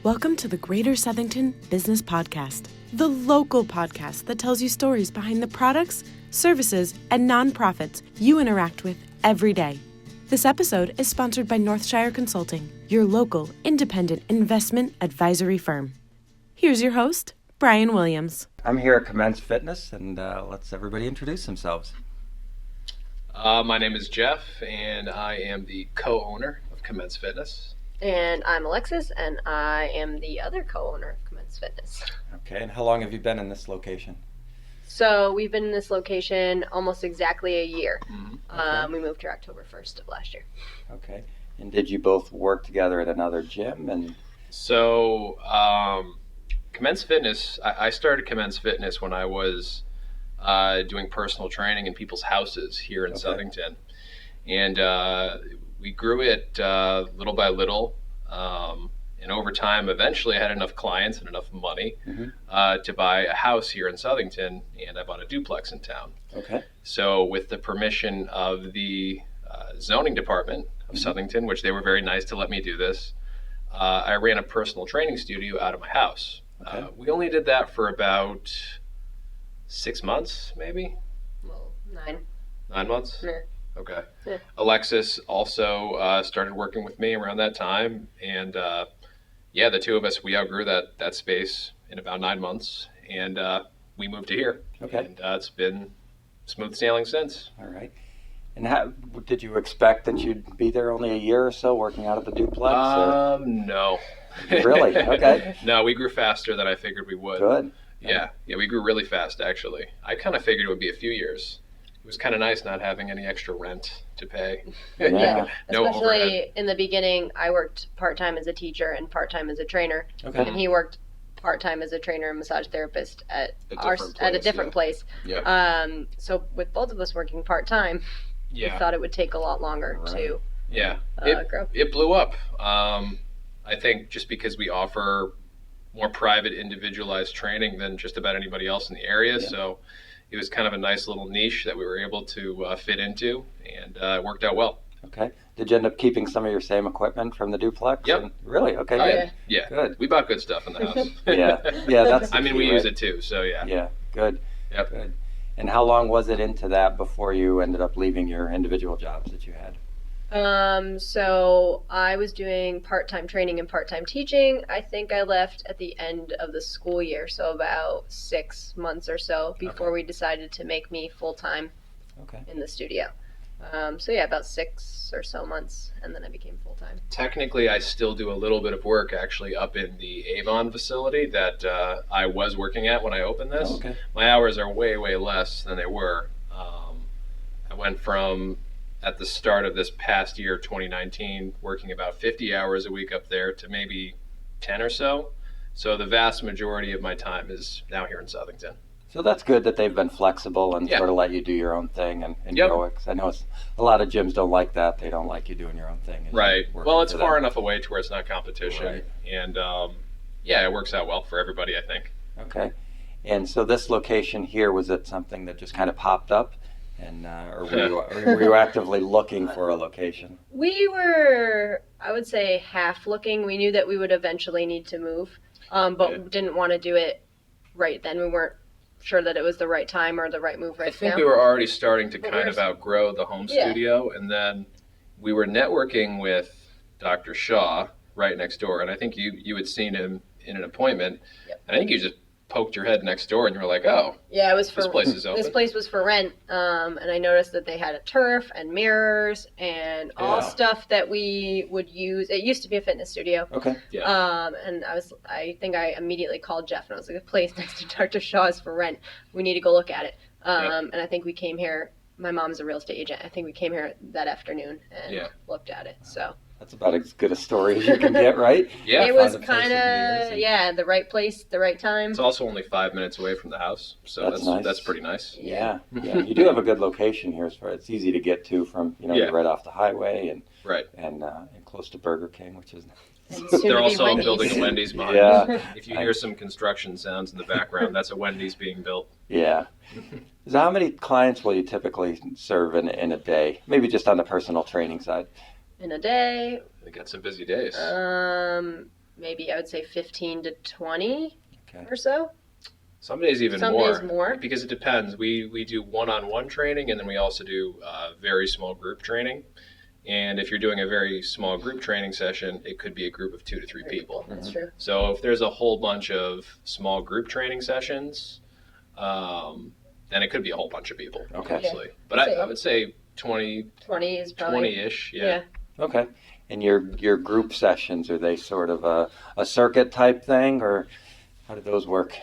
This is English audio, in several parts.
Welcome to the Greater Southington Business Podcast, the local podcast that tells you stories behind the products, services, and nonprofits you interact with every day. This episode is sponsored by Northshire Consulting, your local independent investment advisory firm. Here's your host, Brian Williams. I'm here at Commence Fitness, and let's everybody introduce themselves. My name is Jeff, and I am the co-owner of Commence Fitness. And I'm Alexis, and I am the other co-owner of Commence Fitness. Okay, and how long have you been in this location? So we've been in this location almost exactly a year. Okay. We moved here October 1st of last year. Okay, and did you both work together at another gym? And So, Commence Fitness, I started Commence Fitness when I was doing personal training in people's houses here in Southington. And we grew it little by little. And over time, eventually I had enough clients and enough money to buy a house here in Southington, and I bought a duplex in town. okay, So with the permission of the zoning department of Southington, which they were very nice to let me do this, I ran a personal training studio out of my house. Okay. We only did that for about 6 months, maybe? Well, 9. 9 months? Yeah. Okay. Yeah. Alexis also started working with me around that time, and the two of us, we outgrew that space in about 9 months, and we moved to here. Okay. And it's been smooth sailing since. all right. And how did you expect that you'd be there only a year or so working out of the duplex? No. Really? Okay. No, we grew faster than I figured we would. Good. Yeah, we grew really fast, actually. I kind of figured it would be a few years. It was kind of nice not having any extra rent to pay. Yeah. No Especially overhead. in the beginning, I worked part-time as a teacher and part-time as a trainer. Okay. And he worked part-time as a trainer and massage therapist at a different place. Yeah. So with both of us working part-time, we Yeah. thought it would take a lot longer to Yeah. grow. It blew up. I think just because we offer more private, individualized training than just about anybody else in the area. Yeah. So it was kind of a nice little niche that we were able to fit into, and it worked out well. Okay. Did you end up keeping some of your same equipment from the duplex? Yep. And, really? Okay. Oh, Good. Yeah. Good. We bought good stuff in the house. Yeah. That's. The I mean, key, we right? use it too, so yeah. Yeah. Good. Yep. Good. And how long was it into that before you ended up leaving your individual jobs that you had? So I was doing part-time training and part-time teaching. I think I left at the end of the school year, so about 6 months or so before we decided to make me full-time Okay. in the studio. About 6 or so months, and then I became full-time. Technically, I still do a little bit of work actually up in the Avon facility that I was working at when I opened this. Oh, okay. My hours are way, way less than they were. I went from, at the start of this past year, 2019, working about 50 hours a week up there to maybe 10 or so. So the vast majority of my time is now here in Southington. So that's good that they've been flexible and Yeah. sort of let you do your own thing and Yep. grow it. 'Cause I know a lot of gyms don't like that. They don't like you doing your own thing. and Right. working Well, it's for far them. enough away to where it's not competition. Right. And it works out well for everybody, I think. Okay. And so this location here, was it something that just kind of popped up? And or were you actively looking for a location? We were, I would say, half looking. We knew that we would eventually need to move, but Yeah. didn't want to do it right then. We weren't sure that it was the right time or the right move right I think now. we were already starting to But kind we're- of outgrow the home Yeah. studio, and then we were networking with Dr. Shaw right next door, and I think you had seen him in an appointment, Yep. and I think you just poked your head next door, and you were like, "Oh, Yeah, it was for this place is open." This place was for rent, and I noticed that they had a turf and mirrors and all Yeah. stuff that we would use. It used to be a fitness studio, Okay. and I think I immediately called Jeff and I was like, "The place next to Dr. Shaw is for rent. We need to go look at it." And I think we came here. My mom's a real estate agent. I think we came here that afternoon and looked at it. So That's about as good a story as you can get, right? Yeah, it was find a place kind that of you the right place, the right time. it's also only 5 minutes away from the house, so That's nice. that's pretty nice. Yeah. You do have a good location here. It's easy to get to from Yeah. you're right off the highway and Right. and close to Burger King, which is And soon They're to be also Wendy's. building a Wendy's behind. Yeah. If you hear some construction sounds in the background, that's a Wendy's being built. Yeah. So how many clients will you typically serve in a day? Maybe just on the personal training side. In a day, They got some busy days. maybe I would say 15 to 20 Okay. or so. Some days even Some more. days more. Because it depends. We do one-on-one training, and then we also do very small group training. And if you're doing a very small group training session, it could be a group of 2 to 3 people. That's true. So if there's a whole bunch of small group training sessions, then it could be a whole bunch of people, Okay. obviously. But I would say 20, 20 is probably 20-ish, yeah. Okay. And your group sessions, are they sort of a circuit type thing, or how do those work?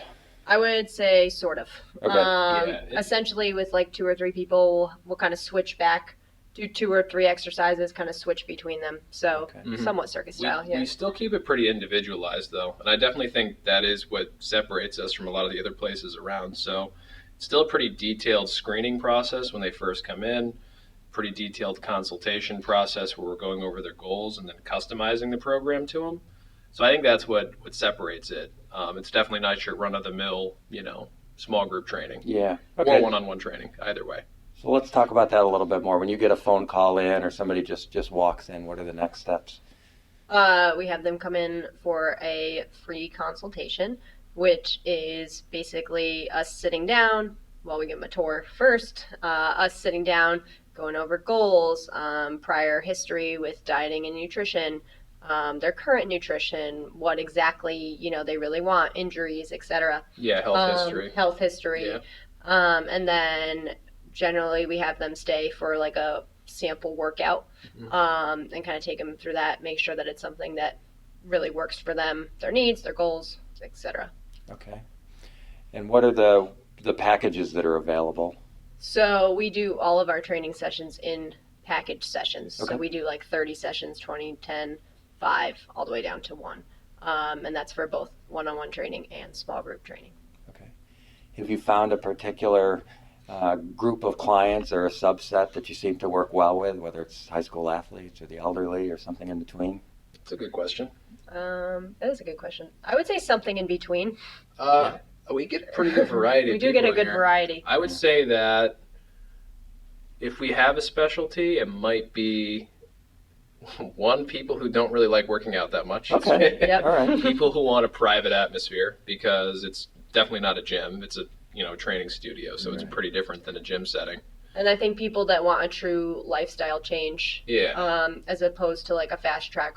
I would say sort of. Okay. Essentially, with like 2 or 3 people, we'll kind of switch back, do 2 or 3 exercises, kind of switch between them. So Okay. somewhat circuit style. We still keep it pretty individualized, though. And I definitely think that is what separates us from a lot of the other places around. So it's still a pretty detailed screening process when they first come in, pretty detailed consultation process where we're going over their goals and then customizing the program to them. So I think that's what separates it. It's definitely not your run-of-the-mill, small group training Yeah. or Okay. one-on-one training, either way. So let's talk about that a little bit more. When you get a phone call in or somebody just walks in, what are the next steps? We have them come in for a free consultation, which is basically us sitting down. Well, we give them a tour first. Us sitting down, going over goals, prior history with dieting and nutrition, their current nutrition, what exactly they really want, injuries, etc. Yeah, health history. Yeah. And then generally we have them stay for like a sample workout, and kind of take them through that, make sure that it's something that really works for them, their needs, their goals, etc. Okay. And what are the packages that are available? So we do all of our training sessions in package sessions. Okay. So we do like 30 sessions, 20, 10, 5, all the way down to 1. And that's for both one-on-one training and small group training. Okay. Have you found a particular group of clients or a subset that you seem to work well with, whether it's high school athletes or the elderly or something in between? That's a good question. That is a good question. I would say something in between. We get a pretty good variety. We of do get a people good here. variety. I would say that if we have a specialty, it might be people who don't really like working out that much. Okay. Yep. All right. People who want a private atmosphere, because it's definitely not a gym. It's a training studio, so it's pretty different than a gym setting. And I think people that want a true lifestyle change, Yeah. as opposed to like a fast track,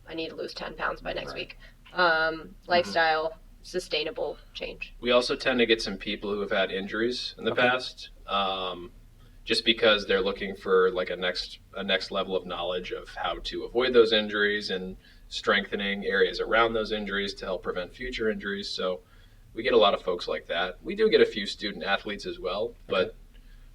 I need to lose 10 pounds by next week. Lifestyle, sustainable change. We also tend to get some people who have had injuries in the past, just because they're looking for like a next level of knowledge of how to avoid those injuries and strengthening areas around those injuries to help prevent future injuries. So we get a lot of folks like that. We do get a few student athletes as well, but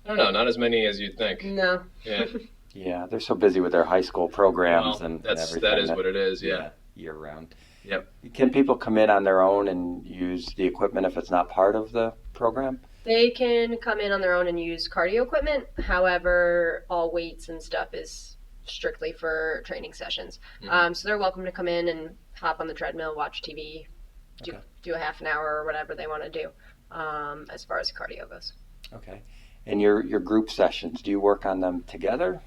I don't know, not as many as you'd think. No. Yeah. Yeah, they're so busy with their high school programs Well, and that everything. is what it is. Yeah. Year round. Yep. Can people come in on their own and use the equipment if it's not part of the program? They can come in on their own and use cardio equipment. However, all weights and stuff is strictly for training sessions. So they're welcome to come in and hop on the treadmill, watch TV, do a half an hour or whatever they want to do, as far as cardio goes. Okay. And your group sessions, do you work on them together?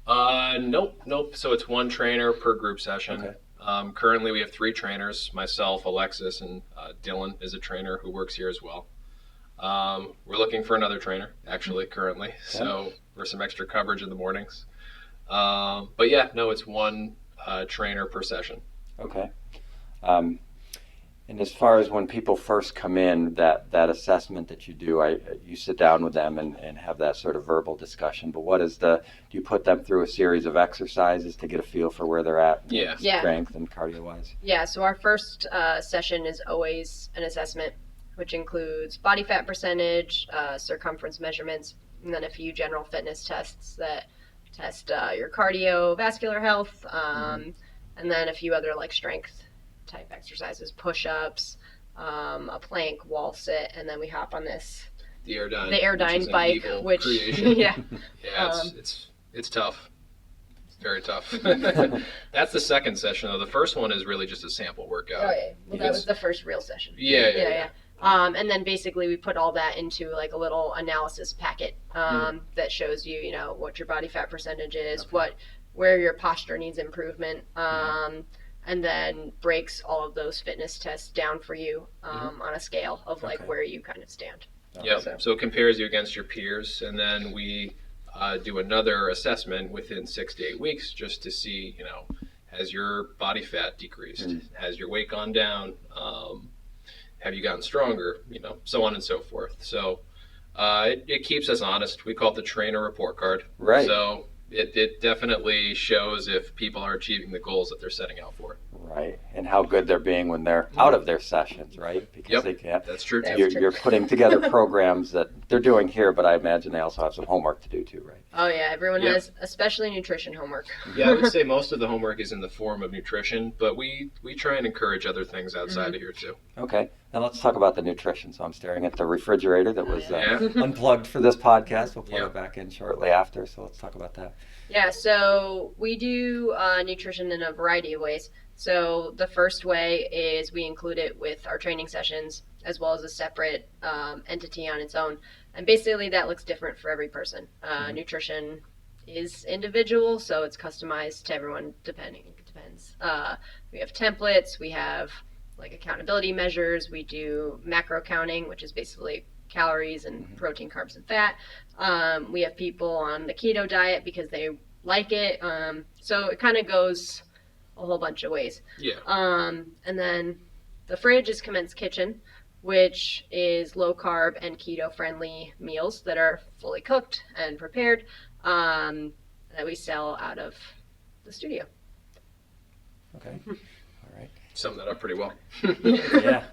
Nope. So it's one trainer per group session. Okay. Currently we have 3 trainers, myself, Alexis, and Dylan is a trainer who works here as well. We're looking for another trainer, actually, currently. So for some extra coverage in the mornings. But yeah, no, it's one trainer per session. Okay. And as far as when people first come in, that assessment that you do, you sit down with them and have that sort of verbal discussion. But do you put them through a series of exercises to get a feel for where they're at? Yeah. Strength and cardio-wise? Yeah, so our first session is always an assessment, which includes body fat percentage, circumference measurements, and then a few general fitness tests that test your cardiovascular health, and then a few other like strength type exercises, push-ups, a plank, wall sit, and then we hop on the Airdyne. The Airdyne bike, which yeah, it's tough. It's very tough. That's the second session though. The first one is really just a sample workout. Oh yeah, well, that was the first real session. Yeah. And then basically we put all that into like a little analysis packet that shows you, what your body fat percentage is, where your posture needs improvement, and then breaks all of those fitness tests down for you on a scale of like Okay. where you kind of stand. Yeah, so it compares you against your peers, and then we do another assessment within 6 to 8 weeks just to see, has your body fat decreased? Has your weight gone down? Have you gotten stronger? So on and so forth. So it keeps us honest. We call it the trainer report card. Right. So it definitely shows if people are achieving the goals that they're setting out for. Right, and how good they're being when they're out of their sessions, right? Because they can't. That's true too. You're putting together programs that they're doing here, but I imagine they also have some homework to do too, right? Oh yeah, everyone has, especially nutrition homework. Yeah, I would say most of the homework is in the form of nutrition, but we try and encourage other things outside of here too. Okay, now let's talk about the nutrition. So I'm staring at the refrigerator that was Yeah. unplugged for this podcast. We'll plug Yeah. it back in shortly after, so let's talk about that. Yeah, so we do nutrition in a variety of ways. So the first way is we include it with our training sessions as well as a separate entity on its own. And basically that looks different for every person. Nutrition is individual, so it's customized to everyone depending. It depends. We have templates, we have like accountability measures, we do macro counting, which is basically calories and protein, carbs, and fat. We have people on the keto diet because they like it. So it kind of goes a whole bunch of ways. Yeah. And then the fridge is Commence Kitchen, which is low carb and keto friendly meals that are fully cooked and prepared that we sell out of the studio. Okay, all right. Sum that up pretty well. Yeah.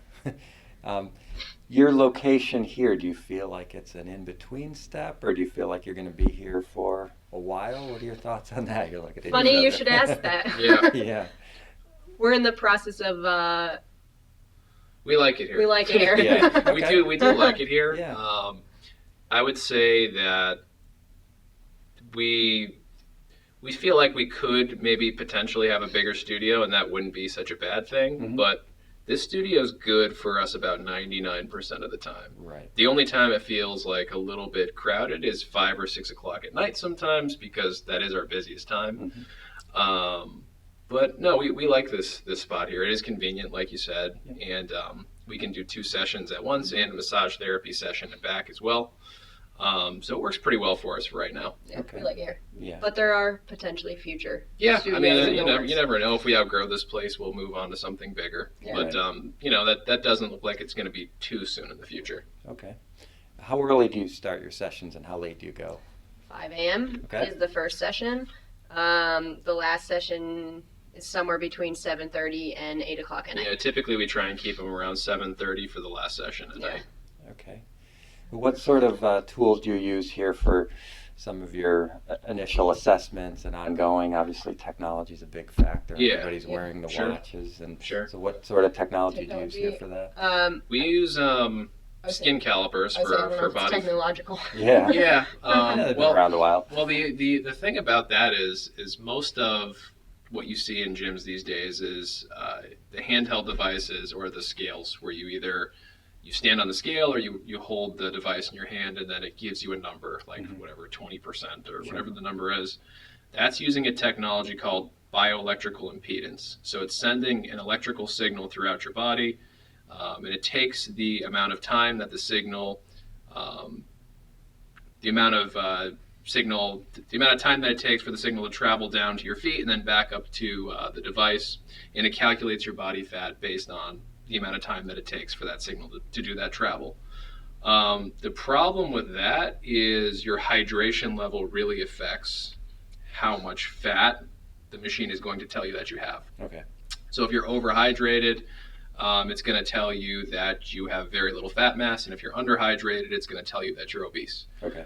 Your location here, do you feel like it's an in-between step, or do you feel like you're going to be here for a while? What are your thoughts on that? You're looking at Funny each you other. should ask that. Yeah. Yeah. We're in the process of We like it here. we like it here. Yeah. We do like it here. Yeah. I would say that we feel like we could maybe potentially have a bigger studio, and that wouldn't be such a bad thing. But this studio is good for us about 99% of the time. Right. The only time it feels like a little bit crowded is 5 or 6 o'clock at night sometimes, because that is our busiest time. But no, we like this spot here. It is convenient, like you said, and we can do 2 sessions at once and a massage therapy session and back as well. So it works pretty well for us right now. Yeah, Okay. we like it here. Yeah. But there are potentially future Yeah, I studios mean, in the works. you never know. If we outgrow this place, we'll move on to something bigger. Yeah. But that doesn't look like it's going to be too soon in the future. Okay. How early do you start your sessions, and how late do you go? 5 a.m. Okay. is the first session. The last session is somewhere between 7:30 and 8 o'clock at night. Yeah, typically we try and keep them around 7:30 for the last session at night. Okay. What sort of tools do you use here for some of your initial assessments and ongoing? Obviously, technology is a big factor. Yeah. Everybody's wearing the Sure. watches, and Sure. so what sort of technology do you use here for that? We use skin calipers for body. Technological. Yeah. Yeah. They've been around a while. Well, the thing about that is most of what you see in gyms these days is the handheld devices or the scales, where you stand on the scale or you hold the device in your hand, and then it gives you a number, like whatever, 20% or whatever the number is. That's using a technology called bioelectrical impedance. So it's sending an electrical signal throughout your body, and it takes the amount of time that the amount of time that it takes for the signal to travel down to your feet and then back up to the device, and it calculates your body fat based on the amount of time that it takes for that signal to do that travel. The problem with that is your hydration level really affects how much fat the machine is going to tell you that you have. Okay. So if you're overhydrated, it's going to tell you that you have very little fat mass, and if you're underhydrated, it's going to tell you that you're obese. Okay.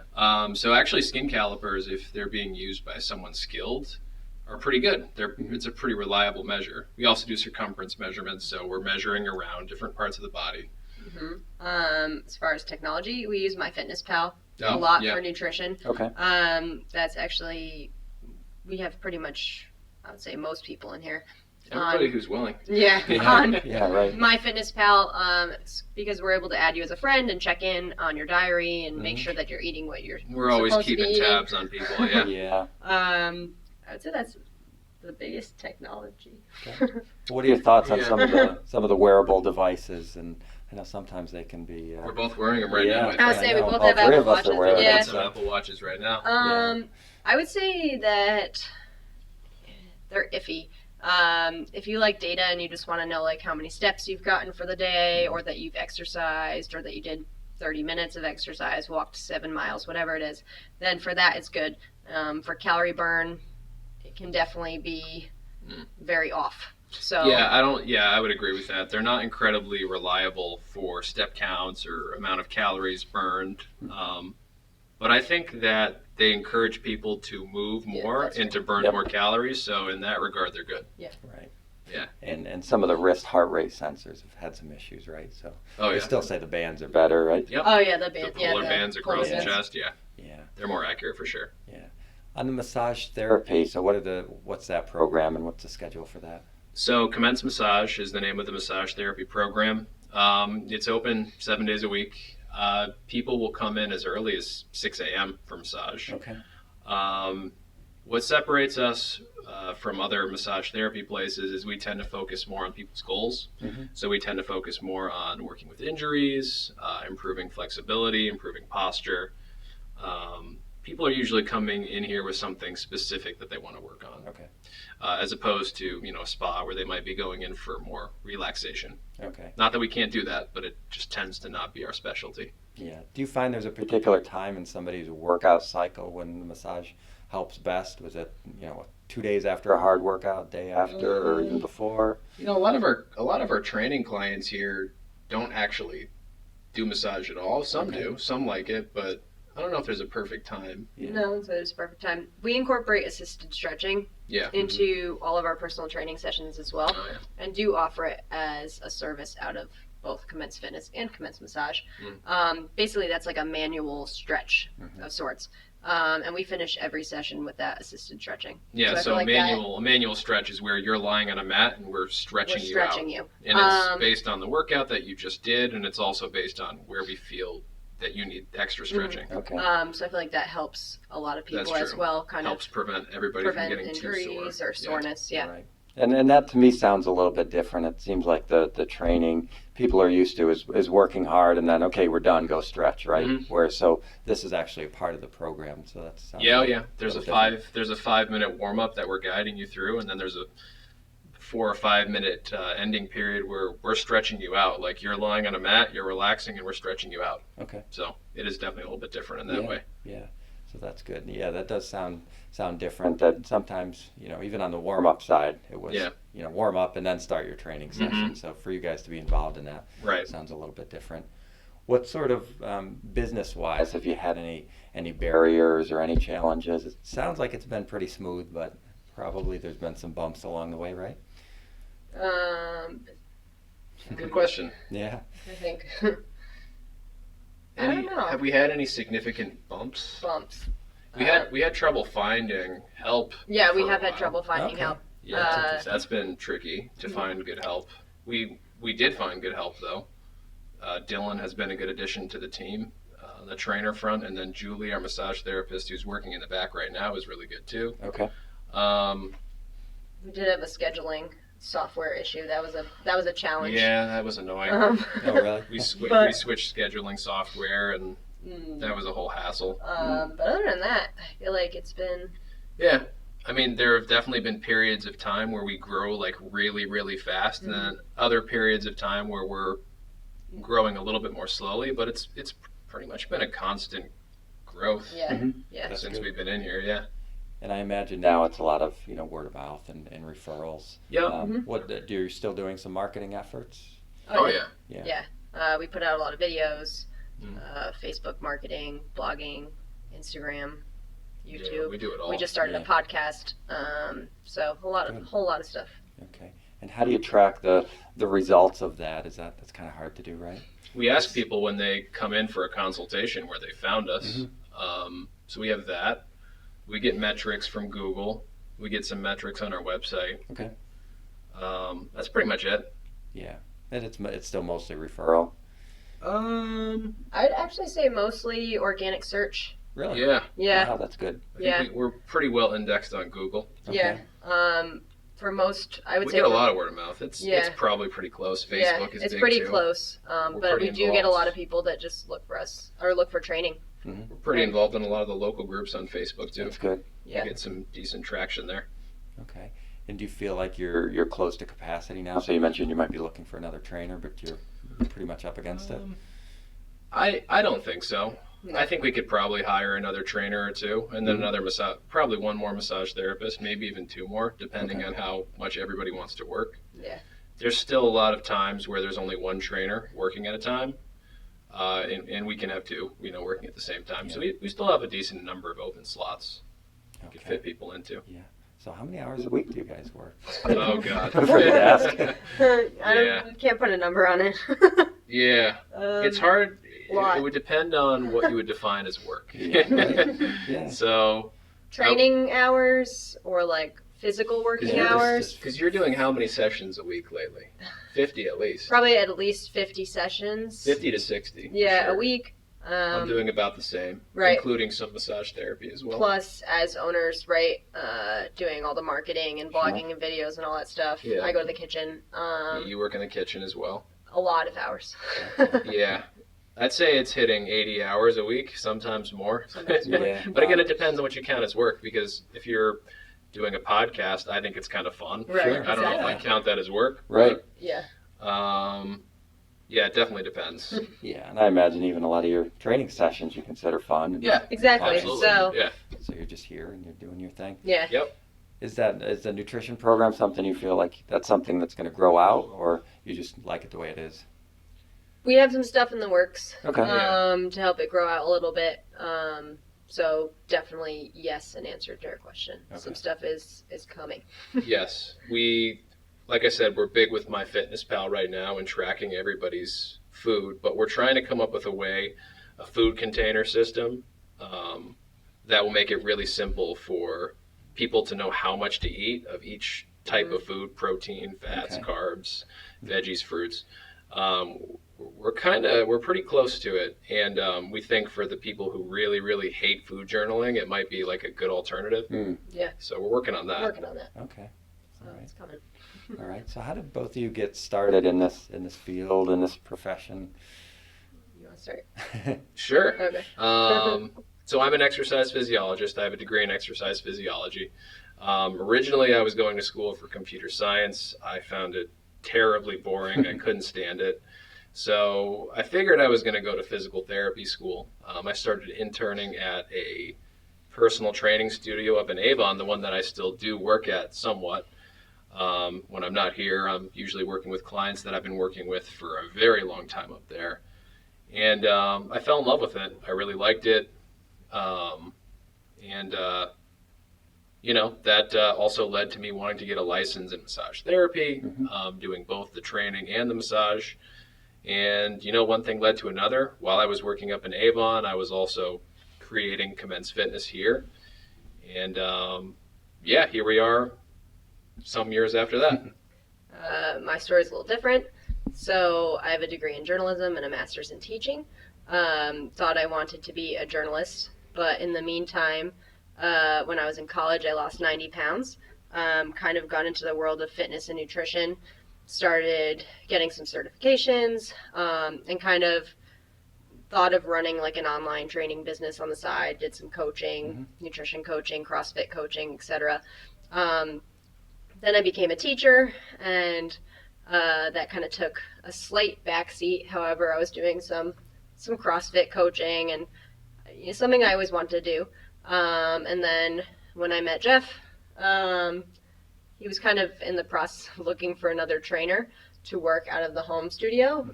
So actually, skin calipers, if they're being used by someone skilled, are pretty good. It's a pretty reliable measure. We also do circumference measurements, so we're measuring around different parts of the body. As far as technology, we use MyFitnessPal a Oh, lot yeah. for nutrition. Okay. That's actually, we have pretty much, I would say, most people in here. Everybody who's willing. Yeah, on Yeah, right. MyFitnessPal, it's because we're able to add you as a friend and check in on your diary and make sure that you're eating what you're We're always supposed to be keeping eating. tabs on people. Yeah. Yeah. I would say that's The biggest technology. Okay. What are your thoughts on Yeah. some of the wearable devices? And I know sometimes they can be. We're both wearing them right now. I was saying we know. both All have three Apple of us are Watches. wearing We Yeah. got some Apple Watches right now. I would say that they're iffy. If you like data and you just want to know like how many steps you've gotten for the day, or that you've exercised, or that you did 30 minutes of exercise, walked 7 miles, whatever it is, then for that it's good. For calorie burn, it can definitely be very off. So Yeah, I would agree with that. They're not incredibly reliable for step counts or amount of calories burned. But I think that they encourage people to move more that's and to burn more calories. So in that regard, they're good. Right. Yeah. And some of the wrist heart rate sensors have had some issues, right? So Oh they yeah. still say the bands are better, right? Yep. Oh yeah, the The band. polar the bands across polar the bands. chest. Yeah, Yeah. they're more accurate for sure. Yeah. On the massage therapy, so what's that program and what's the schedule for that? So Commence Massage is the name of the massage therapy program. It's open 7 days a week. People will come in as early as 6 a.m. for massage. Okay. What separates us from other massage therapy places is we tend to focus more on people's goals. Mm-hmm. So we tend to focus more on working with injuries, improving flexibility, improving posture. People are usually coming in here with something specific that they want to work on, Okay. as opposed to a spa where they might be going in for more relaxation. Okay. Not that we can't do that, but it just tends to not be our specialty. Yeah. Do you find there's a particular time in somebody's workout cycle when the massage helps best? Was it 2 days after a hard workout, day after, or even before? A lot of our training clients here don't actually do massage at all. Some do, some like it, but I don't know if there's a perfect time. Yeah. No, so it's a perfect time. We incorporate assisted stretching Yeah. into all of our personal training sessions as well, Oh, yeah. and do offer it as a service out of both Commence Fitness and Commence Massage. Basically, that's like a manual stretch of sorts. And we finish every session with that assisted stretching. Yeah, I so feel a like manual stretch is where you're lying on a mat and we're stretching we're you out. stretching you. And it's based on the workout that you just did, and it's also based on where we feel that you need extra stretching. Okay. So I feel like that helps a lot of people That's as true. well, kind Helps of prevent everybody prevent from getting too injuries sore. or soreness. Yeah. Right. And that to me sounds a little bit different. It seems like the training people are used to is working hard and then, okay, we're done, go stretch, right? Mhm. Whereas so this is actually a part of the program, so that sounds Yeah, like yeah. There's a little there's a 5-minute warm up that we're guiding you through, and then there's a 4 or 5 minute ending period where we're stretching you out. Like you're lying on a mat, you're relaxing, and we're stretching you out. Okay. So it is definitely a little bit different in that way. Yeah. So that's good. Yeah, that does sound different. That sometimes, even on the warm up side, it was warm up and then start your training session. So for you guys to be involved in that, Right. sounds a little bit different. What sort of business wise have you had any barriers or any challenges? It sounds like it's been pretty smooth, but probably there's been some bumps along the way, right? Good question. Yeah. I think I Any, don't know. Have we had any significant bumps? bumps. We had trouble finding help. Yeah, we for a have had while. trouble finding Okay. help. Yeah, that's been tricky to find good help. We did find good help though. Dylan has been a good addition to the team, the trainer front, and then Julie, our massage therapist, who's working in the back right now, is really good too. Okay. We did have a scheduling software issue. That was a challenge. Yeah, that was annoying. Oh, really? We But- switched scheduling software, and that was a whole hassle. But other than that, I feel like it's been Yeah. I mean, there have definitely been periods of time where we grow like really, really fast, and then other periods of time where we're growing a little bit more slowly. But it's pretty much been a constant growth yeah. That's since good. we've been in here. Yeah. And I imagine now it's a lot of word of mouth and referrals. Yeah. What do you still doing some marketing efforts? Oh yeah. Yeah. We put out a lot of videos, Mm. Facebook marketing, blogging, Instagram, Yeah, YouTube. we do it all. We just started a Yeah. podcast, so a whole lot of stuff. Okay. And how do you track the results of that? That's kind of hard to do, right? We ask people when they come in for a consultation where they found us. So we have that. We get metrics from Google. We get some metrics on our website. Okay. That's pretty much it. Yeah. And it's still mostly referral. I'd actually say mostly organic search. Really? Yeah. Yeah. Wow, that's good. I think we're pretty well indexed on Google. Okay. Yeah. For most, I would We say get a lot of word of mouth. It's Yeah. probably pretty close. Facebook is it's big pretty too. close. We're But pretty we do get a involved. lot of people that just look for us or look for training. Mm-hmm. We're pretty involved in a lot of the local groups on Facebook too. That's good. Yeah. We get some decent traction there. Okay. And do you feel like you're close to capacity now? So you mentioned you might be looking for another trainer, but you're pretty much up against it. I don't think so. No. I think we could probably hire another trainer or two, and then Mhm. another massage, probably one more massage therapist, maybe even two more, depending Okay. on how much everybody wants to work. Yeah. There's still a lot of times where there's only one trainer working at a time, and we can have two, working at the same time. So we still have a decent number of open slots we could fit people into. Yeah. So how many hours a week do you guys work? Oh God. I'm afraid to ask. Can't put a number on it. Yeah, it's hard. lot. It would depend on what you would define as work. Yeah. So, Training hours or like physical working Yeah, hours. because you're doing how many sessions a week lately? 50 at least. Probably at least 50 sessions. 50 to 60. for Yeah, sure. a week. I'm doing about the same, right. including some massage therapy as well. Plus, as owners, right, doing all the marketing and blogging and videos and all that stuff. Yeah. I go to the kitchen. You work in the kitchen as well. A lot of hours. Yeah. I'd say it's hitting 80 hours a week, sometimes more. Sometimes more. Yeah. But again, it depends on what you count as work, because if you're doing a podcast, I think it's kind of fun. Right, Sure. I don't know if I exactly. count that as work. Right. Yeah. Yeah, it definitely depends. Yeah, and I imagine even a lot of your training sessions you consider fun. And Yeah, Exactly. absolutely. So, Yeah. So you're just here and you're doing your thing. yeah. Yep. Is the nutrition program something you feel like that's something that's going to grow out, or you just like it the way it is? We have some stuff in the works Okay. to help it grow out a little bit. So definitely yes, an answer to your question. Okay. Some stuff is coming. Yes, like I said, we're big with MyFitnessPal right now and tracking everybody's food, but we're trying to come up with a food container system that will make it really simple for people to know how much to eat of each type of food: protein, fats, Okay. carbs, veggies, fruits. We're pretty close to it, and we think for the people who really, really hate food journaling, it might be like a good alternative. Mm. Yeah. So we're working on that. Working on that. Okay. So All right. it's coming. All right. So how did both of you get started in this field, in this profession? You want to start? Sure. Okay. So I'm an exercise physiologist. I have a degree in exercise physiology. Originally, I was going to school for computer science. I found it terribly boring. I couldn't stand it. So I figured I was going to go to physical therapy school. I started interning at a personal training studio up in Avon, the one that I still do work at somewhat. When I'm not here, I'm usually working with clients that I've been working with for a very long time up there. And I fell in love with it. I really liked it. That also led to me wanting to get a license in massage therapy, doing both the training and the massage. And, one thing led to another. While I was working up in Avon, I was also creating Commence Fitness here. And, here we are some years after that. My story is a little different. So I have a degree in journalism and a master's in teaching. Thought I wanted to be a journalist, but in the meantime, when I was in college, I lost 90 pounds. Kind of got into the world of fitness and nutrition, started getting some certifications, and kind of thought of running like an online training business on the side. Did some coaching, nutrition coaching, CrossFit coaching, etc. Then I became a teacher, and that kind of took a slight backseat. However, I was doing some CrossFit coaching and something I always wanted to do. And then when I met Jeff, he was kind of in the process of looking for another trainer to work out of the home studio.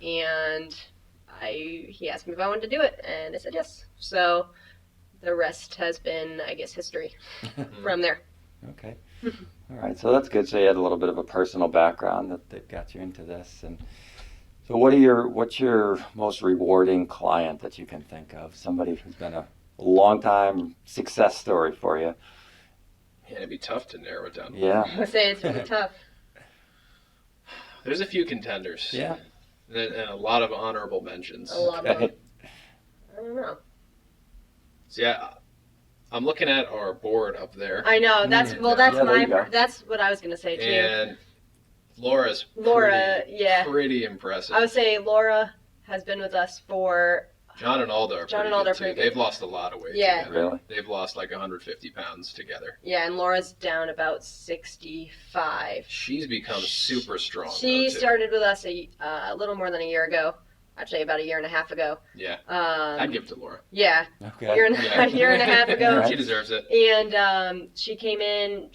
And he asked me if I wanted to do it, and I said yes. So the rest has been, I guess, history from there. Okay. All right. So that's good. So you had a little bit of a personal background that got you into this. And so what's your most rewarding client that you can think of? Somebody who's been a long time success story for you. Yeah, it'd be tough to narrow it down. Yeah. I would say it's really tough. There's a few contenders. Yeah. And a lot of honorable mentions. A lot of them. I don't know. So yeah, I'm looking at our board up there. I know that's Yeah, there you go. that's what I was gonna say too. And Laura, yeah, pretty impressive. I would say Laura has been with us for. John and Alda are pretty good too. They've lost a lot of weight together. Really? They've lost like 150 pounds together. Yeah, and Laura's down about 65. She's become super strong. She started with us a little more than a year ago. Actually, about a year and a half ago. Yeah. I'd give it to Laura. Yeah. Okay. A year and a half ago. She deserves it. And she came in.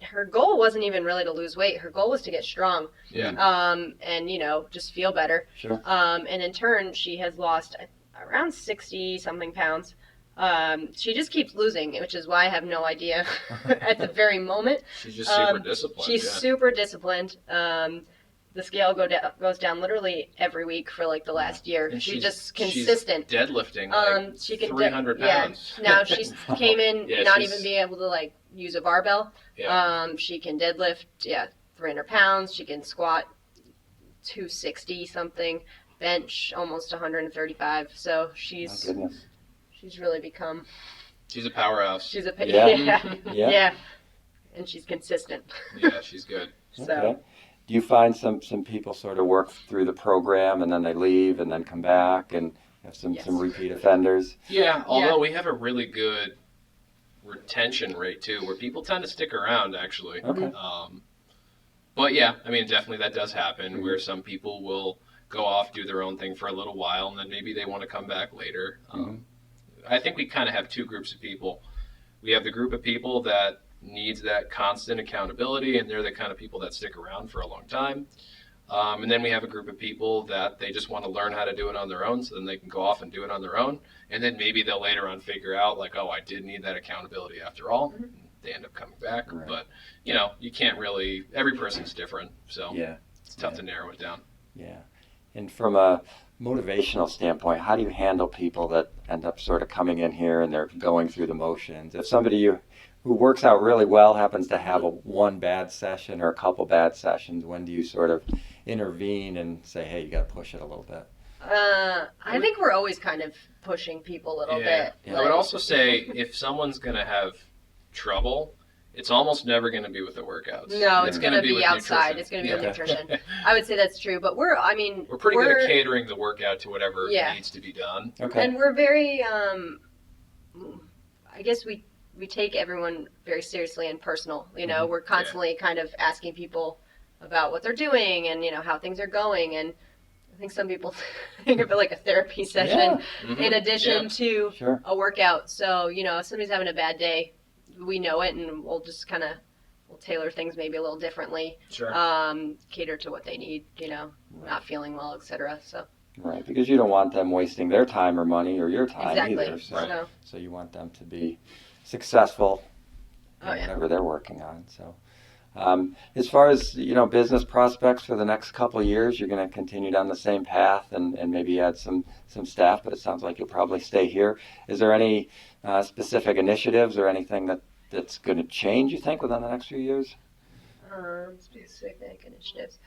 Her goal wasn't even really to lose weight. Her goal was to get strong. Yeah. And just feel better. Sure. And in turn, she has lost around 60 something pounds. She just keeps losing, which is why I have no idea at the very moment. She's just super disciplined. She's super disciplined. The scale goes down literally every week for like the last year. And she's just consistent. She's deadlifting she can 300 pounds. Yeah. Now she's came in not she's... even being able to like use a barbell. Yeah. She can deadlift 300 pounds. She can squat 260 something. Bench almost 135. So she's really become. She's a powerhouse. She's a yeah. And she's consistent. Yeah, she's good. So. Okay. Do you find some people sort of work through the program and then they leave and then come back and have some repeat offenders? Yeah, although we have a really good retention rate too, where people tend to stick around actually. Okay. But yeah, I mean, definitely that does happen where some people will go off, do their own thing for a little while, and then maybe they want to come back later. I think we kind of have two groups of people. We have the group of people that needs that constant accountability, and they're the kind of people that stick around for a long time. And then we have a group of people that they just want to learn how to do it on their own, so then they can go off and do it on their own. And then maybe they'll later on figure out, like, oh, I did need that accountability after all. Mm-hmm. They end up coming back. Right. But, you can't really, every person's different. So it's tough to narrow it down. Yeah. And from a motivational standpoint, how do you handle people that end up sort of coming in here and they're going through the motions? If somebody who works out really well happens to have one bad session or a couple bad sessions, when do you sort of intervene and say, hey, you got to push it a little bit? I think we're always kind of pushing people a little bit. Yeah. I would also say if someone's going to have trouble, it's almost never going to be with the workouts. No, it's going to be outside. Nutrition. It's going to be with nutrition. I would say that's true, but we're pretty good at catering the workout to whatever needs to be done. Okay. And we're very, I guess we take everyone very seriously and personal. We're constantly kind of asking people about what they're doing and, how things are going. And I think some people think of it like a therapy session in addition to a workout. So, if somebody's having a bad day, we know it, and we'll just we'll tailor things maybe a little differently. Sure. Cater to what they need, not feeling well, etc. So. Right, because you don't want them wasting their time or money or your time either. So you want them to be successful in whatever they're working on. So as far as business prospects for the next couple of years, you're going to continue down the same path and maybe add some staff, but it sounds like you'll probably stay here. Is there any specific initiatives or anything that's going to change, you think, within the next few years? Specific initiatives.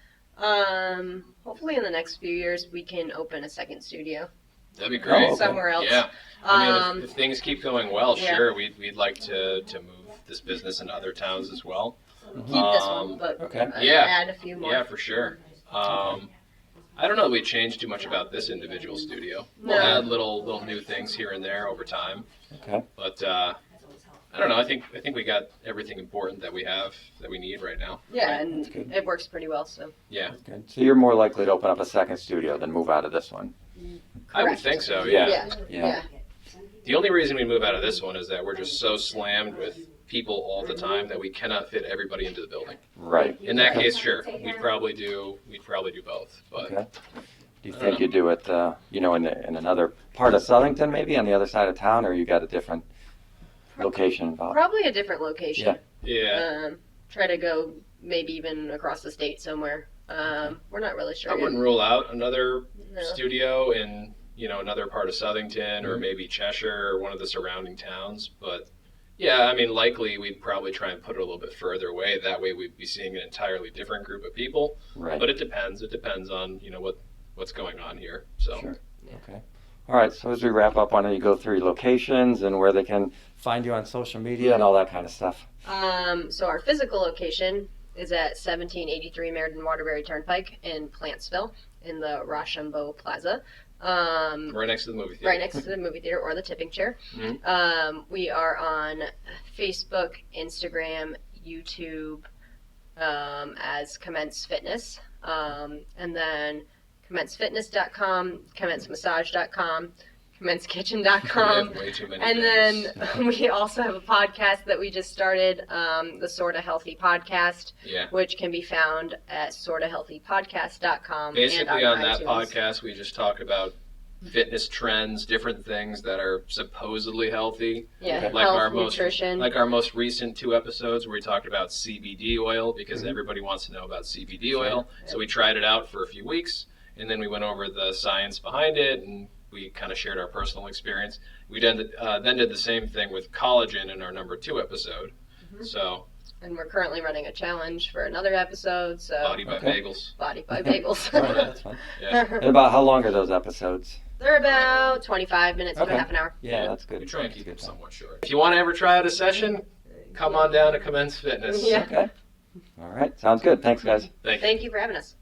Hopefully in the next few years we can open a second studio. That'd be great. Somewhere else. Yeah. I mean, if things keep going well, sure, we'd like to move this business into other towns as well. Keep this one, but add a few more. Yeah, for sure. I don't know that we changed too much about this individual studio. No. We'll add little new things here and there over time. Okay. But I don't know. I think we got everything important that we need right now. Yeah, and it works pretty well. So. Yeah. Good. So you're more likely to open up a second studio than move out of this one. Correct. I would think so. Yeah. Yeah. The only reason we move out of this one is that we're just so slammed with people all the time that we cannot fit everybody into the building. Right. In that case, sure, we'd probably do both. But do you think you do it, in another part of Southington, maybe on the other side of town, or you got a different location involved? Probably a different location. Yeah. Try to go maybe even across the state somewhere. We're not really sure. I wouldn't rule out another studio in another part of Southington or maybe Cheshire or one of the surrounding towns, but. Yeah, I mean, likely we'd probably try and put it a little bit further away. That way we'd be seeing an entirely different group of people. Right. But it depends. It depends on, what's going on here. So. Sure. Okay. All right, so as we wrap up, why don't you go through your locations and where they can find you on social media and all that kind of stuff? So our physical location is at 1783 Meriden Waterbury Turnpike in Plantsville in the Rochambeau Plaza. Right next to the movie theater. Right next to the movie theater or the tipping chair. We are on Facebook, Instagram, YouTube as Commence Fitness. And then CommenceFitness.com, CommenceMassage.com, CommenceKitchen.com. Way too many And things. then we also have a podcast that we just started, the Sorta Healthy Podcast, which can be found at sortahealthypodcast.com. Basically, and on that iTunes. podcast, we just talk about fitness trends, different things that are supposedly healthy. Yeah, Like health, our nutrition. our most recent 2 episodes where we talked about CBD oil because everybody wants to know about CBD oil. So we tried it out for a few weeks, and then we went over the science behind it, and we kind of shared our personal experience. We then did the same thing with collagen in our number 2 episode. So. And we're currently running a challenge for another episode. So Body by Bagels. Body by Bagels. All right, that's fun. Yeah. And about how long are those episodes? They're about 25 minutes to half an hour. Yeah, that's good. We try and keep That's it good. somewhat short. If you want to ever try out a session, come on down to Commence Fitness. Yeah. Okay. All right, sounds good. Thanks, guys. Thank you. Thank you for having us.